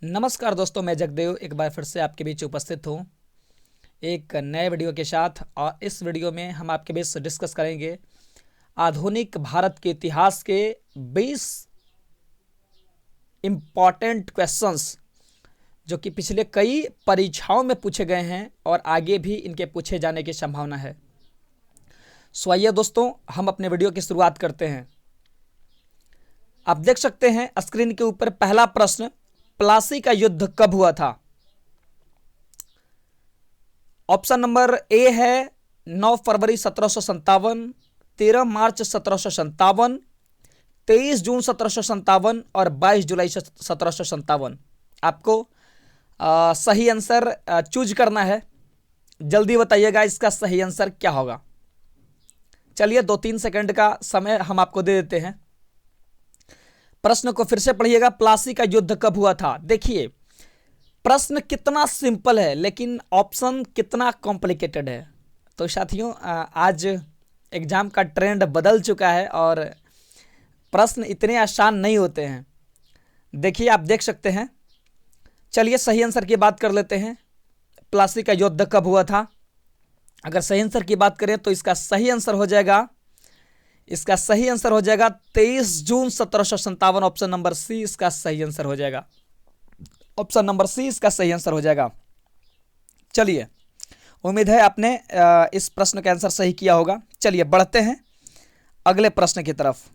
नमस्कार दोस्तों, मैं जगदेव एक बार फिर से आपके बीच उपस्थित हूँ एक नए वीडियो के साथ। और इस वीडियो में हम आपके बीच डिस्कस करेंगे आधुनिक भारत के इतिहास के 20 इम्पॉर्टेंट क्वेश्चंस जो कि पिछले कई परीक्षाओं में पूछे गए हैं और आगे भी इनके पूछे जाने की संभावना है। सो आइए दोस्तों, हम अपने वीडियो की शुरुआत करते हैं। आप देख सकते हैं स्क्रीन के ऊपर पहला प्रश्न, प्लासी का युद्ध कब हुआ था? ऑप्शन नंबर ए है 9 फरवरी 1757, 13 मार्च 1757, 23 जून 1757 और 22 जुलाई 1757। आपको सही आंसर चूज करना है। जल्दी बताइएगा इसका सही आंसर क्या होगा। चलिए 2-3 सेकंड का समय हम आपको दे देते हैं। प्रश्न को फिर से पढ़िएगा, प्लासी का युद्ध कब हुआ था? देखिए प्रश्न कितना सिंपल है लेकिन ऑप्शन कितना कॉम्प्लिकेटेड है। तो साथियों, आज एग्जाम का ट्रेंड बदल चुका है और प्रश्न इतने आसान नहीं होते हैं। देखिए आप देख सकते हैं। चलिए सही आंसर की बात कर लेते हैं। प्लासी का युद्ध कब हुआ था? अगर सही आंसर की बात करें तो इसका सही आंसर हो जाएगा 23 जून 1757। ऑप्शन नंबर सी इसका सही आंसर हो जाएगा। ऑप्शन नंबर सी इसका सही आंसर हो जाएगा। चलिए, उम्मीद है आपने इस प्रश्न का आंसर सही किया होगा। चलिए बढ़ते हैं अगले प्रश्न की तरफ।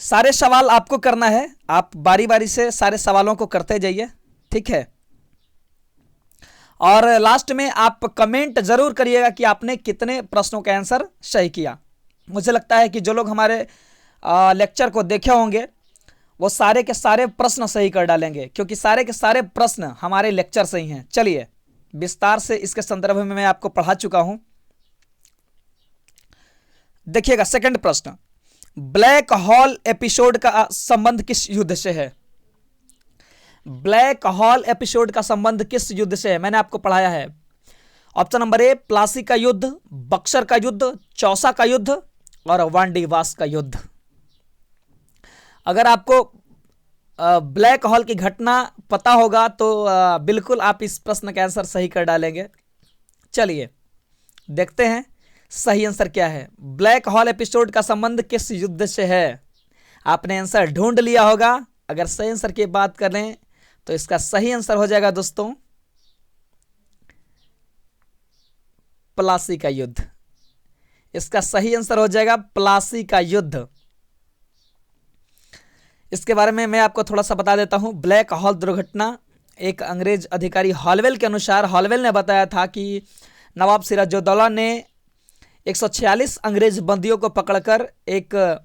सारे सवाल आपको करना है, आप बारी बारी से सारे सवालों को करते जाइए, ठीक है। और लास्ट में आप कमेंट जरूर करिएगा कि आपने कितने प्रश्नों का आंसर सही किया। मुझे लगता है कि जो लोग हमारे लेक्चर को देखे होंगे वो सारे के सारे प्रश्न सही कर डालेंगे, क्योंकि सारे के सारे प्रश्न हमारे लेक्चर से ही हैं। चलिए विस्तार से इसके संदर्भ में मैं आपको पढ़ा चुका हूं। देखिएगा सेकंड प्रश्न, ब्लैक होल एपिसोड का संबंध किस युद्ध से है? ब्लैक होल एपिसोड का संबंध किस युद्ध से है? मैंने आपको पढ़ाया है। ऑप्शन नंबर ए प्लासी का युद्ध, बक्सर का युद्ध, चौसा का युद्ध और वांडीवास का युद्ध। अगर आपको ब्लैक होल की घटना पता होगा तो बिल्कुल आप इस प्रश्न का आंसर सही कर डालेंगे। चलिए देखते हैं सही आंसर क्या है। ब्लैक होल एपिसोड का संबंध किस युद्ध से है? आपने आंसर ढूंढ लिया होगा। अगर सही आंसर की बात करें तो इसका सही आंसर हो जाएगा दोस्तों प्लासी का युद्ध। इसका सही आंसर हो जाएगा प्लासी का युद्ध। इसके बारे में मैं आपको थोड़ा सा बता देता हूं। ब्लैक होल दुर्घटना एक अंग्रेज अधिकारी हॉलवेल के अनुसार, हॉलवेल ने बताया था कि नवाब सिराजुद्दौला ने 146 अंग्रेज बंदियों को पकड़कर एक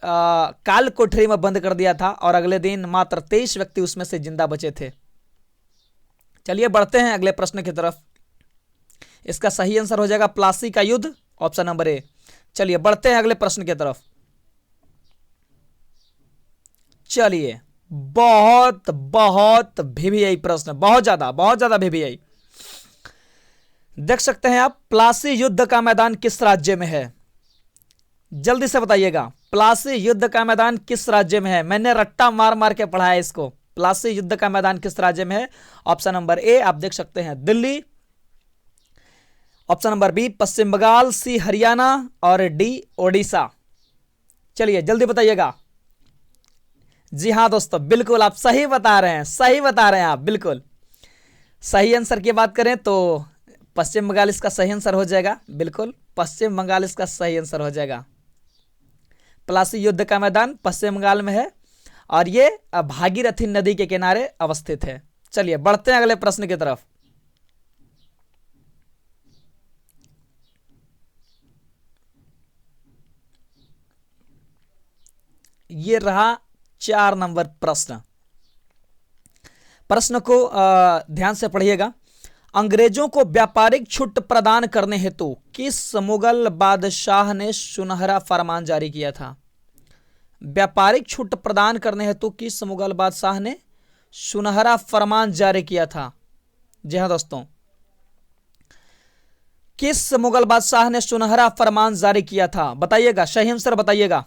काल कोठरी में बंद कर दिया था और अगले दिन मात्र 23 व्यक्ति उसमें से जिंदा बचे थे। चलिए बढ़ते हैं अगले प्रश्न की तरफ। इसका सही आंसर हो जाएगा प्लासी का युद्ध, ऑप्शन नंबर ए। चलिए बढ़ते हैं अगले प्रश्न की तरफ। चलिए बहुत बहुत वीवीआई प्रश्न, बहुत ज्यादा वीवीआई। देख सकते हैं आप, प्लासी युद्ध का मैदान किस राज्य में है? जल्दी से बताइएगा, प्लासी युद्ध का मैदान किस राज्य में है? मैंने रट्टा मार मार के पढ़ा है इसको। प्लासी युद्ध का मैदान किस राज्य में है? ऑप्शन नंबर ए आप देख सकते हैं दिल्ली, ऑप्शन नंबर बी पश्चिम बंगाल, सी हरियाणा और डी ओडिशा। चलिए जल्दी बताइएगा। जी हाँ दोस्तों, बिल्कुल आप सही बता रहे हैं, आप बिल्कुल सही आंसर की बात करें तो पश्चिम बंगाल इसका सही आंसर हो जाएगा। बिल्कुल पश्चिम बंगाल इसका सही आंसर हो जाएगा। प्लासी युद्ध का मैदान पश्चिम बंगाल में है और ये भागीरथी नदी के किनारे अवस्थित है। चलिए बढ़ते हैं अगले प्रश्न की तरफ। ये रहा 4 नंबर प्रश्न। प्रश्न को ध्यान से पढ़िएगा। अंग्रेजों को व्यापारिक छूट प्रदान करने हेतु किस मुगल बादशाह ने सुनहरा फरमान जारी किया था? व्यापारिक छूट प्रदान करने हेतु किस मुगल बादशाह ने सुनहरा फरमान जारी किया था? जी हाँ दोस्तों, किस मुगल बादशाह ने सुनहरा फरमान जारी किया था? बताइएगा, सही आंसर बताइएगा।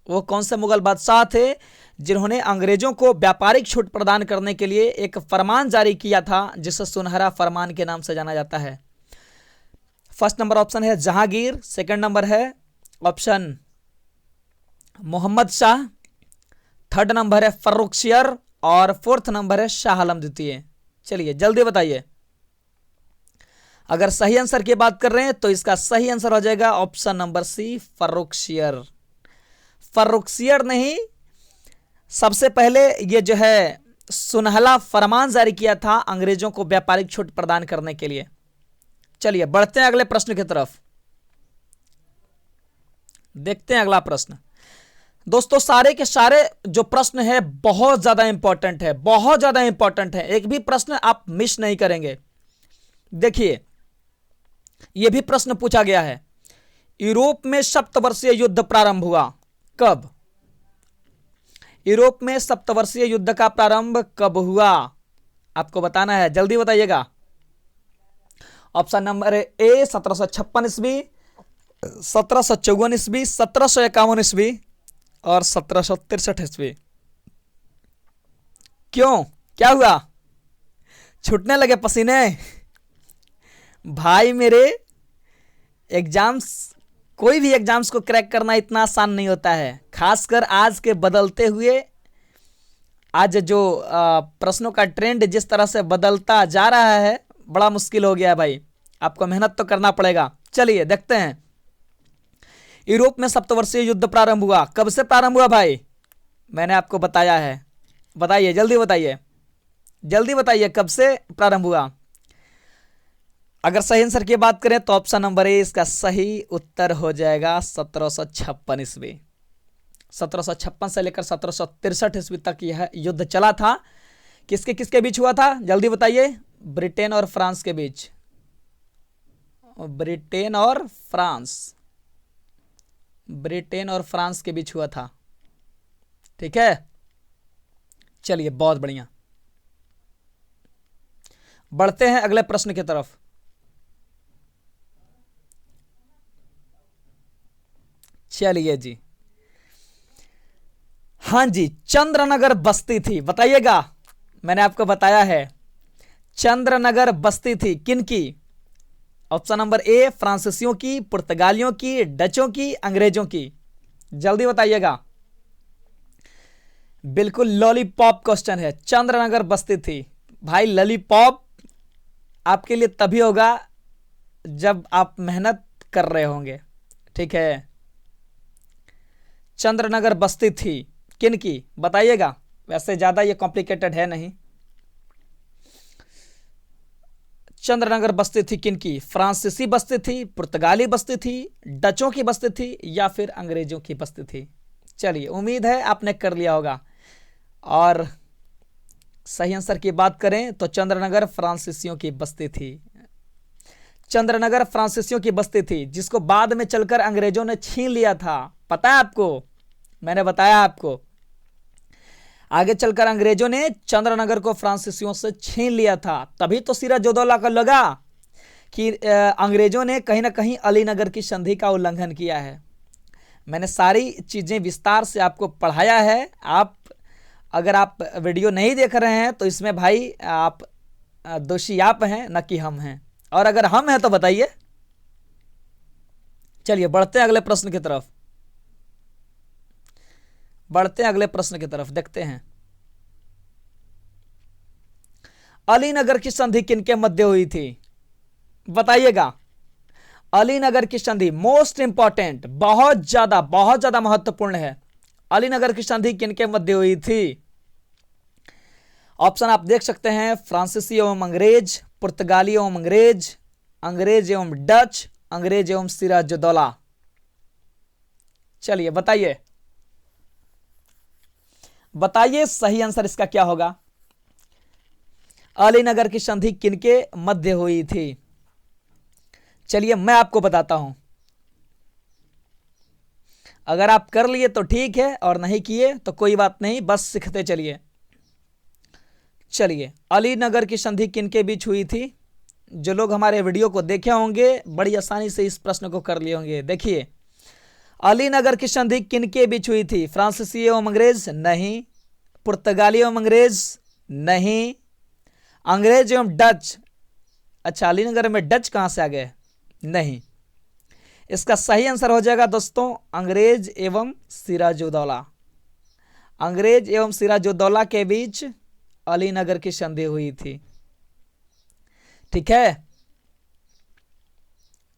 वो कौन से मुगल बादशाह थे जिन्होंने अंग्रेजों को व्यापारिक छूट प्रदान करने के लिए एक फरमान जारी किया था, जिसे सुनहरा फरमान के नाम से जाना जाता है? फर्स्ट नंबर ऑप्शन है जहांगीर, सेकंड नंबर है option Mohammad Shah, third number है फर्रुखसियर और फोर्थ नंबर है शाह आलम द्वितीय। चलिए जल्दी बताइए। अगर सही आंसर की बात कर रहे हैं तो इसका सही आंसर हो जाएगा option number C, Farrukhsiyar. Farrukhsiyar ने ही सबसे पहले ये जो है सुनहला फरमान जारी किया था अंग्रेजों को व्यापारिक छूट प्रदान करने के लिए। चलिए बढ़ते हैं अगले प्रश्न की तरफ, देखते हैं अगला प्रश्न। दोस्तों सारे के सारे जो प्रश्न है बहुत ज्यादा इंपॉर्टेंट है, बहुत ज्यादा इंपॉर्टेंट है, एक भी प्रश्न आप मिस नहीं करेंगे। देखिए यह भी प्रश्न पूछा गया है, यूरोप में सप्तवर्षीय युद्ध प्रारंभ हुआ कब? यूरोप में सप्तवर्षीय युद्ध का प्रारंभ कब हुआ? आपको बताना है, जल्दी बताइएगा। ऑप्शन नंबर ए 1756 ईस्वी, 1754 ईस्वी, 1751 ईस्वी और 1763 ईस्वी। क्यों, क्या हुआ? छूटने लगे पसीने? भाई मेरे, एग्जाम्स, कोई भी एग्जाम्स को क्रैक करना इतना आसान नहीं होता है, खासकर आज के बदलते हुए, आज जो प्रश्नों का ट्रेंड जिस तरह से बदलता जा रहा है, बड़ा मुश्किल हो गया है भाई, आपको मेहनत तो करना पड़ेगा। चलिए देखते हैं, यूरोप में सप्तवर्षीय युद्ध प्रारंभ हुआ, कब से प्रारंभ हुआ भाई? मैंने आपको बताया है, बताइए, जल्दी बताइए, जल्दी बताइए कब से प्रारंभ हुआ। अगर सही आंसर की बात करें तो ऑप्शन नंबर ए इसका सही उत्तर हो जाएगा 1756 ईस्वी। 1756 से लेकर 1763 ईस्वी तक यह युद्ध चला था। किसके किसके बीच हुआ था, जल्दी बताइए। ब्रिटेन और फ्रांस के बीच, ब्रिटेन और फ्रांस, ब्रिटेन और फ्रांस के बीच हुआ था। ठीक है, चलिए बहुत बढ़िया, बढ़ते हैं अगले प्रश्न की तरफ। चलिए जी, हाँ जी, चंद्रनगर बस्ती थी, बताइएगा। मैंने आपको बताया है चंद्रनगर बस्ती थी किनकी? ऑप्शन नंबर ए फ्रांसीसियों की, पुर्तगालियों की, डचों की, अंग्रेजों की। जल्दी बताइएगा। बिल्कुल लॉलीपॉप क्वेश्चन है, चंद्रनगर बस्ती थी। भाई लॉलीपॉप आपके लिए तभी होगा जब आप मेहनत कर रहे होंगे। ठीक है, चंद्रनगर बस्ती थी किनकी, बताइएगा। वैसे ज्यादा ये कॉम्प्लिकेटेड है नहीं। चंद्रनगर बस्ती थी किनकी? फ्रांसीसी बस्ती थी, पुर्तगाली बस्ती थी, डचों की बस्ती थी या फिर अंग्रेजों की बस्ती थी? चलिए, उम्मीद है आपने कर लिया होगा। और सही आंसर की बात करें तो चंद्रनगर फ्रांसीसियों की बस्ती थी। चंद्रनगर फ्रांसीसियों की बस्ती थी, जिसको बाद में चलकर अंग्रेजों ने छीन लिया था। पता है आपको, मैंने बताया आपको, आगे चलकर अंग्रेजों ने चंद्रनगर को फ्रांसीसियों से छीन लिया था। तभी तो सिराजुद्दौला को लगा कि अंग्रेजों ने कहीं ना कहीं अलीनगर की संधि का उल्लंघन किया है। मैंने सारी चीजें विस्तार से आपको पढ़ाया है। आप अगर आप वीडियो नहीं देख रहे हैं तो इसमें भाई आप दोषी आप हैं, न कि हम हैं। और अगर हम हैं तो बताइए। चलिए बढ़ते हैं अगले प्रश्न की तरफ, बढ़ते हैं अगले प्रश्न की तरफ, देखते हैं अलीनगर की संधि किनके मध्य हुई थी, बताइएगा। अलीनगर की संधि मोस्ट इंपॉर्टेंट, बहुत ज्यादा महत्वपूर्ण है। अलीनगर की संधि किनके मध्य हुई थी? ऑप्शन आप देख सकते हैं, फ्रांसीसी एवं अंग्रेज, पुर्तगाली एवं अंग्रेज, अंग्रेज एवं डच, अंग्रेज एवं सिराजुद्दौला। चलिए बताइए, बताइए सही आंसर इसका क्या होगा। अलीनगर की संधि किनके मध्य हुई थी? चलिए मैं आपको बताता हूं। अगर आप कर लिए तो ठीक है, और नहीं किए तो कोई बात नहीं, बस सीखते चलिए। चलिए, अलीनगर की संधि किनके बीच हुई थी? जो लोग हमारे वीडियो को देखे होंगे बड़ी आसानी से इस प्रश्न को कर लिए होंगे। देखिए, अलीनगर की संधि किनके बीच हुई थी? फ्रांसीसी एवं अंग्रेज? नहीं। पुर्तगाली एवं अंग्रेज? नहीं। अंग्रेज एवं डच? अच्छा, अलीनगर में डच कहां से आ गए? नहीं। इसका सही आंसर हो जाएगा दोस्तों अंग्रेज एवं सिराजुद्दौला। अंग्रेज एवं सिराजुद्दौला के बीच अलीनगर की संधि हुई थी। ठीक है,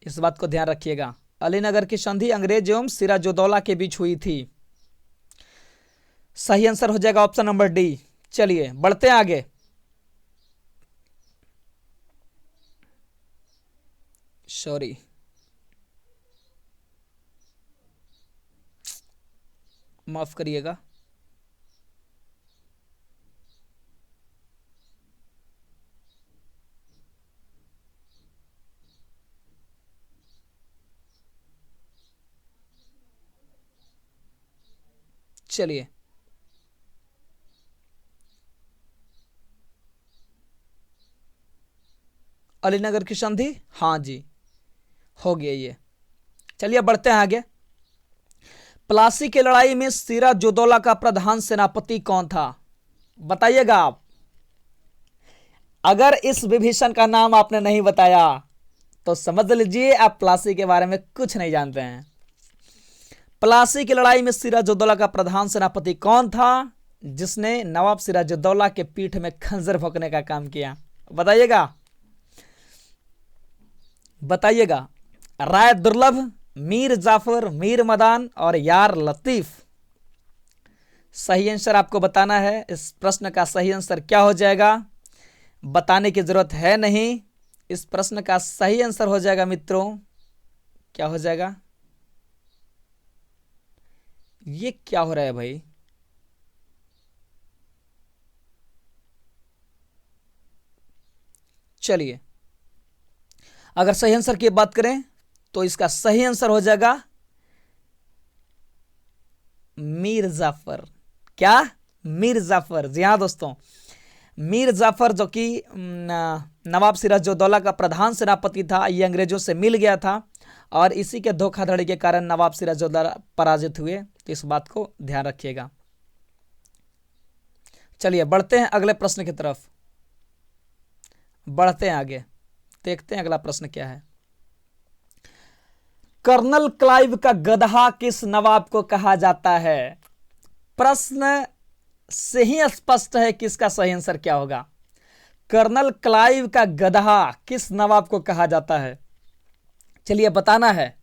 इस बात को ध्यान रखिएगा। अलीनगर की संधि अंग्रेज एवं सिराजुद्दौला के बीच हुई थी। सही आंसर हो जाएगा ऑप्शन नंबर डी। चलिए बढ़ते हैं आगे। सॉरी, माफ करिएगा। चलिए अलीनगर की संधि, हाँ जी हो गया ये। चलिए बढ़ते हैं आगे। प्लासी की लड़ाई में सिराजुद्दौला का प्रधान सेनापति कौन था? बताइएगा आप। अगर इस विभीषण का नाम आपने नहीं बताया तो समझ लीजिए आप प्लासी के बारे में कुछ नहीं जानते हैं। प्लासी की लड़ाई में सिराजुद्दौला का प्रधान सेनापति कौन था जिसने नवाब सिराजुद्दौला के पीठ में खंजर भोंकने का काम किया? बताइएगा, बताइएगा। राय दुर्लभ, मीर जाफर, मीर मदान और यार लतीफ? सही आंसर आपको बताना है। इस प्रश्न का सही आंसर क्या हो जाएगा? बताने की जरूरत है नहीं। इस प्रश्न का सही आंसर हो जाएगा मित्रों, क्या हो जाएगा? ये क्या हो रहा है भाई? चलिए, अगर सही आंसर की बात करें तो इसका सही आंसर हो जाएगा मीर जाफर। क्या? मीर जाफर। जी हाँ दोस्तों, मीर जाफर जो कि नवाब सिराजुद्दौला का प्रधान सेनापति था, ये अंग्रेजों से मिल गया था और इसी के धोखाधड़ी के कारण नवाब सिराजुद्दौला पराजित हुए। तो इस बात को ध्यान रखिएगा। चलिए बढ़ते हैं अगले प्रश्न की तरफ। बढ़ते हैं आगे, देखते हैं अगला प्रश्न क्या है। कर्नल क्लाइव का गधा किस नवाब को कहा जाता है? प्रश्न से ही स्पष्ट है कि इसका सही आंसर क्या होगा। कर्नल क्लाइव का गधा किस नवाब को कहा जाता है? चलिए बताना है,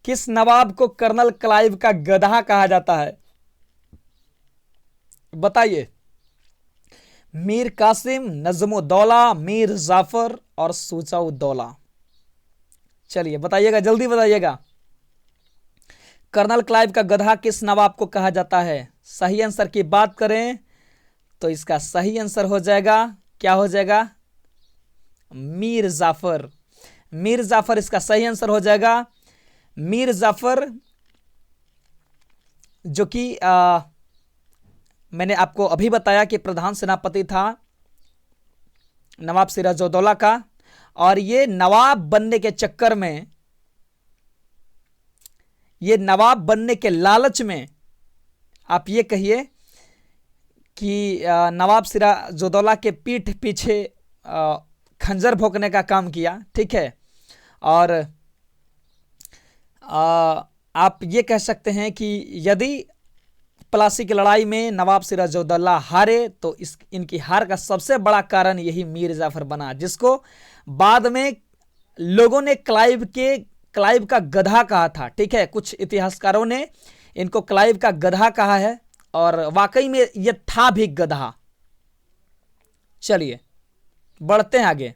किस नवाब को कर्नल क्लाइव का गधा कहा जाता है? बताइए। मीर कासिम, नजमुद्दौला, मीर जाफर और शुजाउद्दौला? चलिए बताइएगा, जल्दी बताइएगा। कर्नल क्लाइव का गधा किस नवाब को कहा जाता है? सही आंसर की बात करें तो इसका सही आंसर हो जाएगा, क्या हो जाएगा? मीर जाफर। मीर जाफर इसका सही आंसर हो जाएगा। मीर जाफर जो कि मैंने आपको अभी बताया कि प्रधान सेनापति था नवाब सिराजुद्दौला का, और ये नवाब बनने के चक्कर में, ये नवाब बनने के लालच में आप ये कहिए कि नवाब सिराजुद्दौला के पीठ पीछे खंजर भोंकने का काम किया। ठीक है, और आप ये कह सकते हैं कि यदि प्लासी की लड़ाई में नवाब सिराजुद्दौला हारे तो इनकी हार का सबसे बड़ा कारण यही मीर जाफर बना, जिसको बाद में लोगों ने क्लाइव का गधा कहा था। ठीक है, कुछ इतिहासकारों ने इनको क्लाइव का गधा कहा है और वाकई में ये था भी गधा। चलिए बढ़ते हैं आगे।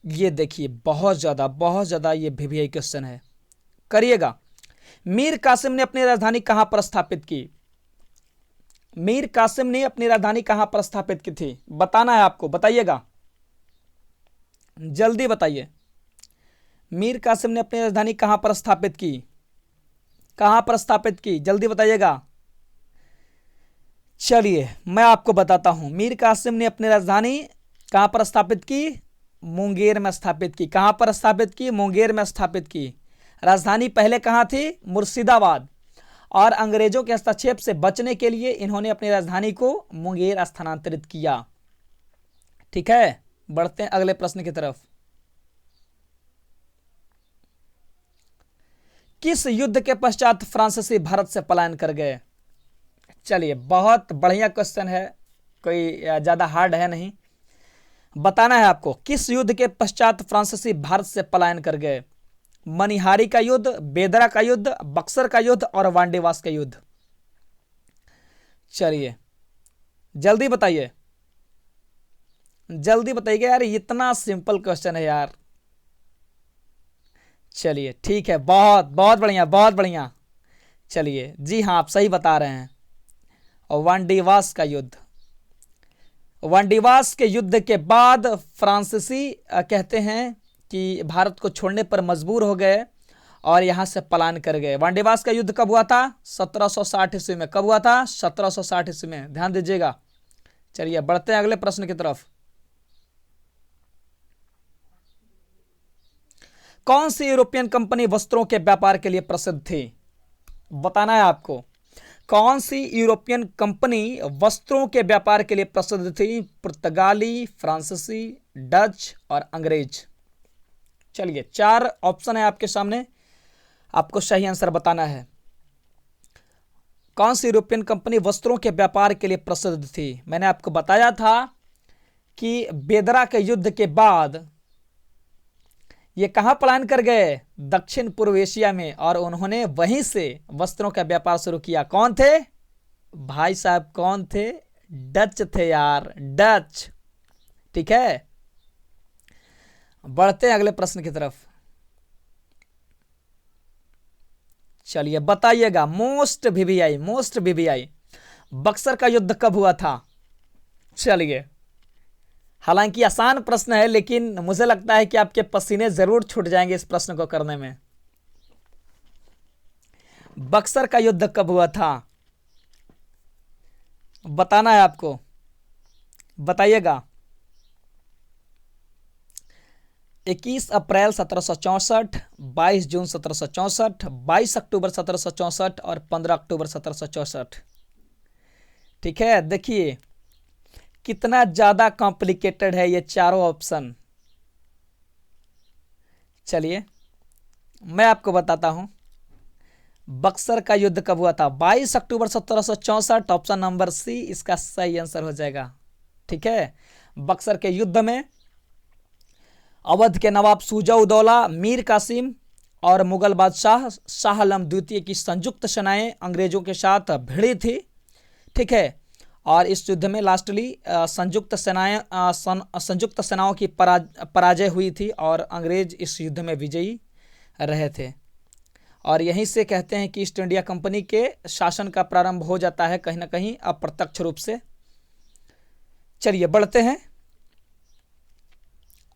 ये देखिए बहुत ज्यादा ये वीवीआई क्वेश्चन है, करिएगा। मीर कासिम ने अपनी राजधानी कहां पर स्थापित की? मीर कासिम ने अपनी राजधानी कहां पर स्थापित की थी? बताना है आपको, बताइएगा, जल्दी बताइए। मीर कासिम ने अपनी राजधानी कहां पर स्थापित की? कहां पर स्थापित की, जल्दी बताइएगा। चलिए मैं आपको बताता हूं, मीर कासिम ने अपनी राजधानी कहां पर स्थापित की? मुंगेर में स्थापित की। कहां पर स्थापित की? मुंगेर में स्थापित की। राजधानी पहले कहां थी? मुर्शिदाबाद। और अंग्रेजों के हस्तक्षेप से बचने के लिए इन्होंने अपनी राजधानी को मुंगेर स्थानांतरित किया। ठीक है, बढ़ते हैं अगले प्रश्न की तरफ। किस युद्ध के पश्चात फ्रांसीसी भारत से पलायन कर गए? चलिए, बहुत बढ़िया क्वेश्चन है, कोई ज्यादा हार्ड है नहीं। बताना है आपको, किस युद्ध के पश्चात फ्रांसीसी भारत से पलायन कर गए? मनिहारी का युद्ध, बेदरा का युद्ध, बक्सर का युद्ध और वांडेवास का युद्ध। चलिए जल्दी बताइए, जल्दी बताइए यार, इतना सिंपल क्वेश्चन है यार। चलिए ठीक है, बहुत बहुत बढ़िया, बहुत बढ़िया। चलिए जी हाँ, आप सही बता रहे हैं। और वांडीवास का युद्ध, वांडीवास के युद्ध के बाद फ्रांसीसी कहते हैं कि भारत को छोड़ने पर मजबूर हो गए और यहां से पलायन कर गए। वांडीवास का युद्ध कब हुआ था? 1760 ईस्वी में। कब हुआ था? 1760 ईस्वी में, ध्यान दीजिएगा। चलिए बढ़ते हैं अगले प्रश्न की तरफ। कौन सी यूरोपियन कंपनी वस्त्रों के व्यापार के लिए प्रसिद्ध थी? बताना है आपको, कौन सी यूरोपियन कंपनी वस्त्रों के व्यापार के लिए प्रसिद्ध थी? पुर्तगाली, फ्रांसीसी, डच और अंग्रेज। चलिए 4 ऑप्शन है आपके सामने, आपको सही आंसर बताना है। कौन सी यूरोपियन कंपनी वस्त्रों के व्यापार के लिए प्रसिद्ध थी? मैंने आपको बताया था कि बेदरा के युद्ध के बाद ये कहां पलायन कर गए? दक्षिण पूर्व एशिया में, और उन्होंने वहीं से वस्त्रों का व्यापार शुरू किया। कौन थे भाई साहब? कौन थे? डच थे यार, डच। ठीक है, बढ़ते हैं अगले प्रश्न की तरफ। चलिए बताइएगा, मोस्ट वीवीआई बक्सर का युद्ध कब हुआ था? चलिए, हालांकि आसान प्रश्न है, लेकिन मुझे लगता है कि आपके पसीने जरूर छूट जाएंगे इस प्रश्न को करने में। बक्सर का युद्ध कब हुआ था? बताना है आपको, बताइएगा। 21 अप्रैल 1764, 22 जून 1764, 22 अक्टूबर 1764 और 15 अक्टूबर 1764। ठीक है, देखिए कितना ज्यादा कॉम्प्लिकेटेड है ये चारों ऑप्शन। चलिए मैं आपको बताता हूं, बक्सर का युद्ध कब हुआ था? 22 अक्टूबर 1764, ऑप्शन नंबर सी इसका सही आंसर हो जाएगा। ठीक है, बक्सर के युद्ध में अवध के नवाब शुजा-उद-दौला, मीर कासिम और मुगल बादशाह शाह आलम द्वितीय की संयुक्त सेनाएं अंग्रेजों के साथ भिड़ी थी। ठीक है, और इस युद्ध में लास्टली संयुक्त सेनाओं की पराजय हुई थी और अंग्रेज इस युद्ध में विजयी रहे थे। और यहीं से कहते हैं कि ईस्ट इंडिया कंपनी के शासन का प्रारंभ हो जाता है कहीं ना कहीं अप्रत्यक्ष रूप से। चलिए बढ़ते हैं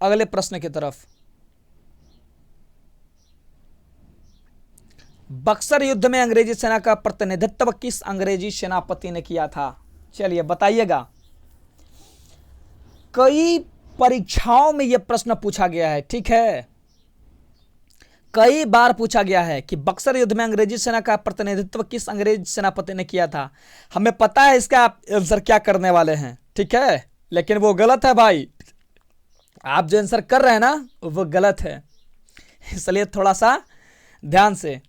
अगले प्रश्न की तरफ। बक्सर युद्ध में अंग्रेजी सेना का प्रतिनिधित्व किस अंग्रेजी सेनापति ने किया था? चलिए बताइएगा। कई परीक्षाओं में यह प्रश्न पूछा गया है। ठीक है, कई बार पूछा गया है कि बक्सर युद्ध में अंग्रेजी सेना का प्रतिनिधित्व किस अंग्रेज सेनापति ने किया था। हमें पता है इसका आप आंसर क्या करने वाले हैं, ठीक है, लेकिन वो गलत है भाई। आप जो आंसर कर रहे हैं ना वो गलत है, इसलिए थोड़ा सा ध्यान से।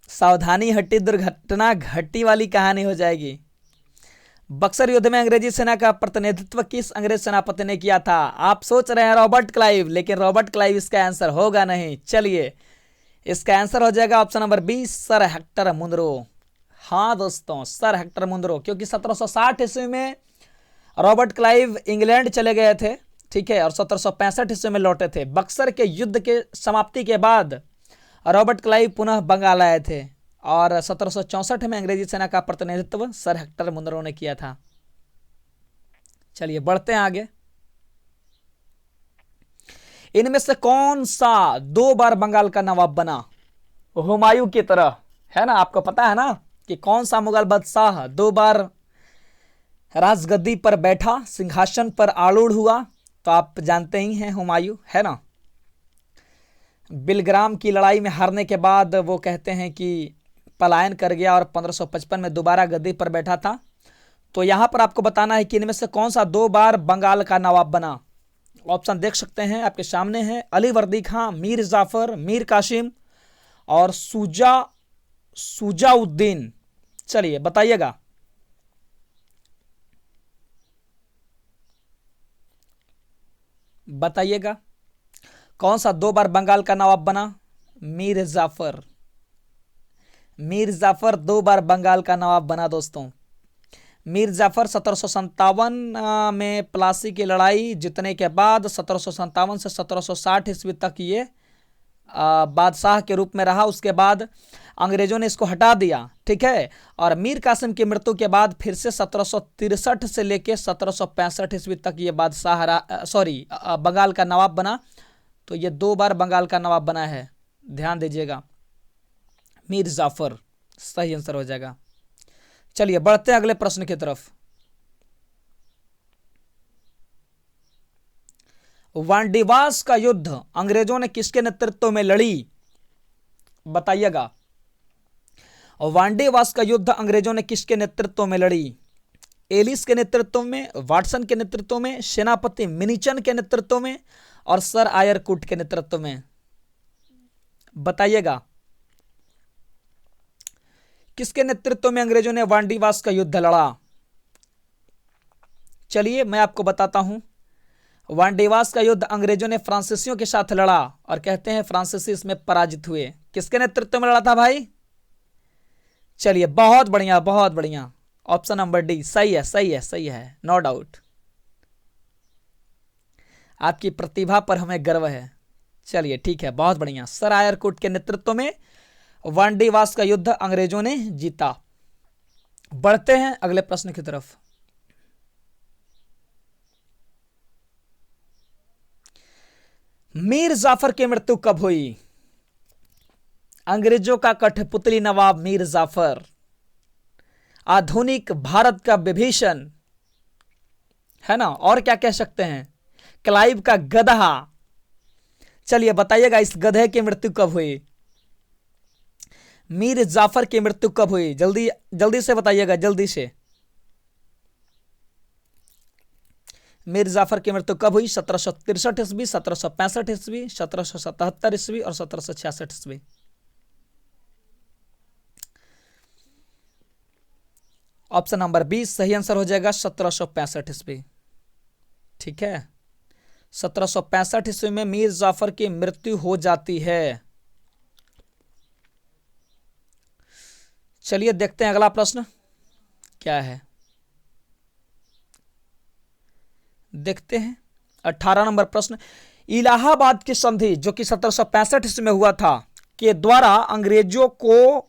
सावधानी हटी दुर्घटना घटी वाली कहानी हो जाएगी। बक्सर युद्ध में अंग्रेजी सेना का प्रतिनिधित्व किस अंग्रेज सेनापति ने किया था? आप सोच रहे हैं रॉबर्ट क्लाइव, लेकिन रॉबर्ट क्लाइव इसका आंसर होगा नहीं। चलिए इसका आंसर हो जाएगा option number B, sir Hector Munro. हाँ दोस्तों, सर हेक्टर मुनरो, क्योंकि 1760 ईस्वी में रॉबर्ट क्लाइव इंग्लैंड चले गए थे। ठीक है, और 1765 ईस्वी में लौटे थे। बक्सर के युद्ध के समाप्ति के बाद रॉबर्ट क्लाइव पुनः बंगाल आए थे और 1764 में अंग्रेजी सेना का प्रतिनिधित्व सर हेक्टर मुनरो ने किया था। चलिए बढ़ते हैं आगे। इनमें से कौन सा 2 बार बंगाल का नवाब बना? हुमायूं की तरह, है ना, आपको पता है ना कि कौन सा मुगल बादशाह 2 बार राजगद्दी पर बैठा, सिंहासन पर आरूढ़ हुआ, तो आप जानते ही हैं हुमायूं, है ना। बिलग्राम की लड़ाई में हारने के बाद वो कहते हैं कि पलायन कर गया और 1555 में दोबारा गद्दी पर बैठा था। तो यहां पर आपको बताना है कि इनमें से कौन सा 2 बार बंगाल का नवाब बना। ऑप्शन देख सकते हैं आपके सामने है, अली वर्दी खां, मीर जाफर, मीर कासिम और सुजाउद्दीन। चलिए बताइएगा। बताइएगा कौन सा 2 बार बंगाल का नवाब बना। मीर जाफर। मीर जाफर 2 बार बंगाल का नवाब बना दोस्तों। मीर जाफर 1757 में प्लासी की लड़ाई जीतने के बाद 1757 से 1760 ईस्वी तक ये बादशाह के रूप में रहा। उसके बाद अंग्रेजों ने इसको हटा दिया, ठीक है। और मीर कासिम की मृत्यु के बाद फिर से 1763 से लेके 1765 ईस्वी तक ये बादशाह बंगाल का नवाब बना। तो ये 2 बार बंगाल का नवाब बना है, ध्यान दीजिएगा। मीर जाफर सही आंसर हो जाएगा। चलिए बढ़ते हैं अगले प्रश्न की तरफ। वांडीवास का युद्ध अंग्रेजों ने किसके नेतृत्व में लड़ी। बताइएगा। वांडीवास का युद्ध अंग्रेजों ने किसके नेतृत्व में लड़ी। एलिस के नेतृत्व में, वाटसन के नेतृत्व में, सेनापति मिनीचन के नेतृत्व में और सर आयरकुट के नेतृत्व में। बताइएगा किसके नेतृत्व में अंग्रेजों ने वांडीवास का युद्ध लड़ा। चलिए मैं आपको बताता हूं। वांडीवास का युद्ध अंग्रेजों ने फ्रांसीसियों के साथ लड़ा और कहते हैं फ्रांसीसी इसमें पराजित हुए। किसके नेतृत्व में लड़ा था भाई। चलिए बहुत बढ़िया, बहुत बढ़िया। ऑप्शन नंबर डी सही है, सही है, सही है, नो डाउट। आपकी प्रतिभा पर हमें गर्व है। चलिए ठीक है, बहुत बढ़िया। सर आयरकुट के नेतृत्व में वांडीवास का युद्ध अंग्रेजों ने जीता। बढ़ते हैं अगले प्रश्न की तरफ। मीर जाफर की मृत्यु कब हुई। अंग्रेजों का कठपुतली नवाब मीर जाफर, आधुनिक भारत का विभीषण, है ना, और क्या कह सकते हैं, क्लाइव का गधा। चलिए बताइएगा इस गधे की मृत्यु कब हुई। मीर जाफर की मृत्यु कब हुई, जल्दी जल्दी से बताइएगा, जल्दी से। मीर जाफर की मृत्यु कब हुई। 1763 ईस्वी, 1765 ईस्वी, 1777 ईस्वी और 1766 ईस्वी। ऑप्शन नंबर 20 सही आंसर हो जाएगा, 1765 ईस्वी। ठीक है, 1765 ईस्वी में मीर जाफर की मृत्यु हो जाती है। चलिए देखते हैं अगला प्रश्न क्या है। देखते हैं 18 नंबर प्रश्न। इलाहाबाद की संधि जो कि 1765 ईस्वी में हुआ था के द्वारा अंग्रेजों को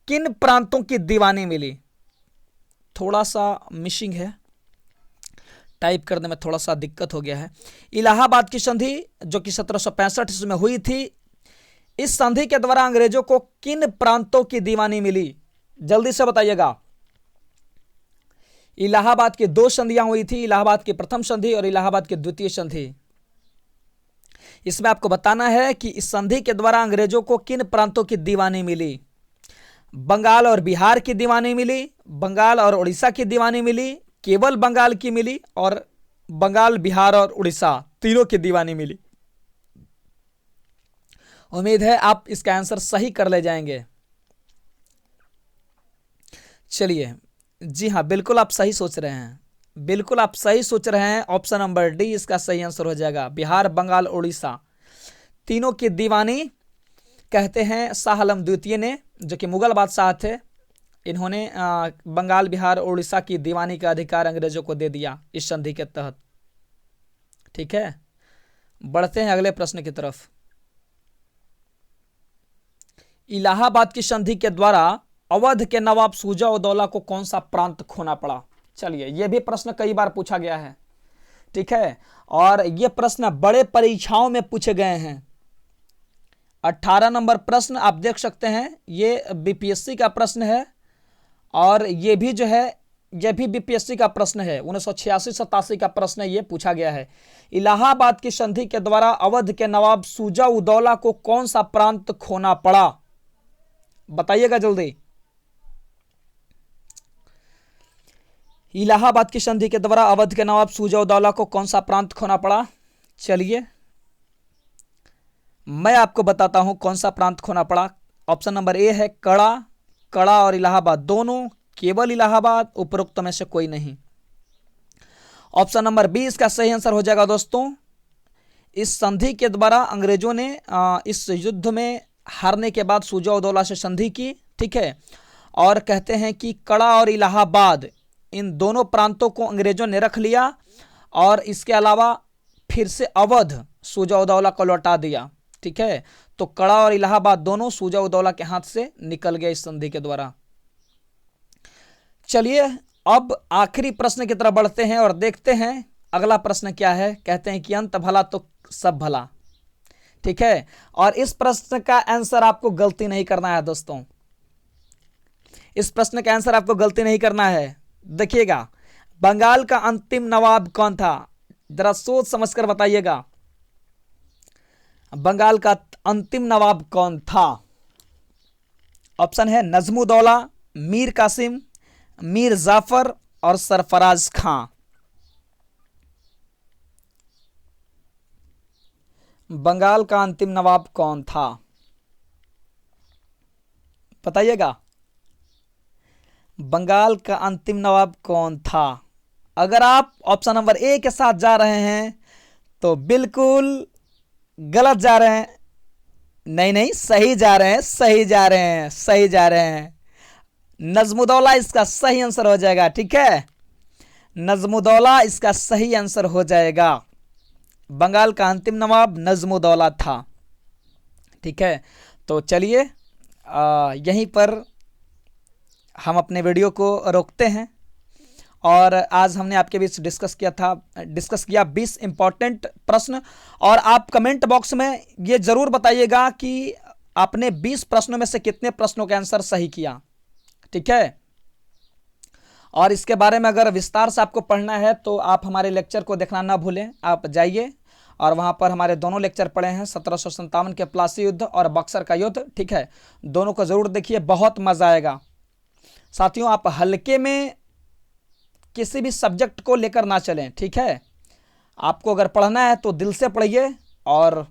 किन प्रांतों की दीवानी मिली। थोड़ा सा मिसिंग है, टाइप करने में थोड़ा सा दिक्कत हो गया है। इलाहाबाद की संधि जो कि 1765 ईस्वी में हुई थी, इस संधि के द्वारा अंग्रेजों को किन प्रांतों की दीवानी मिली, जल्दी से बताइएगा। इलाहाबाद की 2 संधियां हुई थी, इलाहाबाद की प्रथम संधि और इलाहाबाद की द्वितीय संधि। इसमें आपको बताना है कि इस संधि के द्वारा अंग्रेजों को किन प्रांतों की दीवानी मिली। बंगाल और बिहार की दीवानी मिली, बंगाल और उड़ीसा की दीवानी मिली, केवल बंगाल की मिली और बंगाल, बिहार और उड़ीसा तीनों की दीवानी मिली। उम्मीद है आप इसका आंसर सही कर ले जाएंगे। चलिए, जी हाँ, बिल्कुल आप सही सोच रहे हैं, बिल्कुल आप सही सोच रहे हैं। ऑप्शन नंबर डी इसका सही आंसर हो जाएगा। बिहार, बंगाल, उड़ीसा तीनों की दीवानी कहते हैं शाह आलम द्वितीय ने, जो कि मुगल बादशाह थे। इन्होंने बंगाल, बिहार, उड़ीसा की दीवानी का अधिकार अंग्रेजों को दे दिया इस संधि के तहत। ठीक है, बढ़ते हैं अगले प्रश्न की तरफ। इलाहाबाद की संधि के द्वारा अवध के नवाब शुजा-उद-दौला को कौन सा प्रांत खोना पड़ा। चलिए, यह भी प्रश्न कई बार पूछा गया है। ठीक है, और यह प्रश्न बड़े परीक्षाओं में पूछे गए हैं। 18 नंबर प्रश्न आप देख सकते हैं, ये बीपीएससी का प्रश्न है और ये भी जो है, यह भी बीपीएससी का प्रश्न है, 1986-87 का प्रश्न है, ये पूछा गया है। इलाहाबाद की संधि के द्वारा अवध के नवाब शुजा उदौला को कौन सा प्रांत खोना पड़ा? बताइएगा जल्दी। इलाहाबाद की संधि के द्वारा अवध के नवाब शुजा उदौला को कौन सा प्रांत खोना पड़ा? चलिए मैं आपको बताता हूं कौन सा प्रांत खोना पड़ा। ऑप्शन नंबर ए है कड़ा। कड़ा और इलाहाबाद दोनों, केवल इलाहाबाद, उपरोक्त में से कोई नहीं। ऑप्शन नंबर बी इसका सही आंसर हो जाएगा दोस्तों। इस संधि के द्वारा अंग्रेजों ने इस युद्ध में हारने के बाद शुजा उदौला से संधि की, ठीक है, और कहते हैं कि कड़ा और इलाहाबाद इन दोनों प्रांतों को अंग्रेजों ने रख लिया और इसके अलावा फिर से अवध शुजा उदौला को लौटा दिया, ठीक है। तो कड़ा और इलाहाबाद दोनों शुजा उदौला के हाथ से निकल गए इस संधि के द्वारा। चलिए अब आखिरी प्रश्न की तरफ बढ़ते हैं और देखते हैं अगला प्रश्न क्या है। कहते हैं कि अंत भला तो सब भला, ठीक है। और इस प्रश्न का आंसर आपको गलती नहीं करना है दोस्तों, इस प्रश्न का आंसर आपको गलती नहीं करना है। देखिएगा, बंगाल का अंतिम नवाब कौन था? जरा सोच समझकर बताइएगा, बंगाल का अंतिम नवाब कौन था? ऑप्शन है नजमुद्दौला, मीर कासिम, मीर जाफर और सरफराज खां। बंगाल का अंतिम नवाब कौन था? बताइएगा, बंगाल का अंतिम नवाब कौन था? अगर आप ऑप्शन नंबर ए के साथ जा रहे हैं तो बिल्कुल गलत जा रहे हैं। नहीं नहीं, सही जा रहे हैं, सही जा रहे हैं, सही जा रहे हैं। नजमुद्दौला इसका सही आंसर हो जाएगा, ठीक है। नजमुद्दौला इसका सही आंसर हो जाएगा। बंगाल का अंतिम नवाब नजमुद्दौला था, ठीक है। तो चलिए यहीं पर हम अपने वीडियो को रोकते हैं और आज हमने आपके बीच डिस्कस किया 20 इंपॉर्टेंट प्रश्न। और आप कमेंट बॉक्स में ये जरूर बताइएगा कि आपने 20 प्रश्नों में से कितने प्रश्नों का आंसर सही किया, ठीक है। और इसके बारे में अगर विस्तार से आपको पढ़ना है तो आप हमारे लेक्चर को देखना ना भूलें। आप जाइए और वहां पर हमारे दोनों लेक्चर पड़े हैं, 1757 के प्लासी युद्ध और बक्सर का युद्ध, ठीक है। दोनों को जरूर देखिए, बहुत मजा आएगा। साथियों, आप हल्के में किसी भी सब्जेक्ट को लेकर ना चलें, ठीक है। आपको अगर पढ़ना है तो दिल से पढ़िए और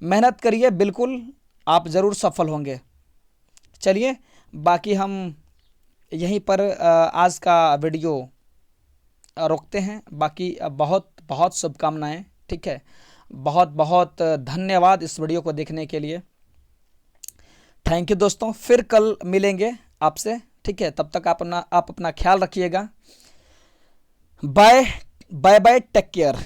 मेहनत करिए, बिल्कुल आप ज़रूर सफल होंगे। चलिए बाकी हम यहीं पर आज का वीडियो रोकते हैं। बाकी बहुत बहुत शुभकामनाएं, ठीक है। बहुत बहुत धन्यवाद इस वीडियो को देखने के लिए। थैंक यू दोस्तों, फिर कल मिलेंगे आपसे, ठीक है। तब तक आप अपना ख्याल रखिएगा। Bye bye bye, take care.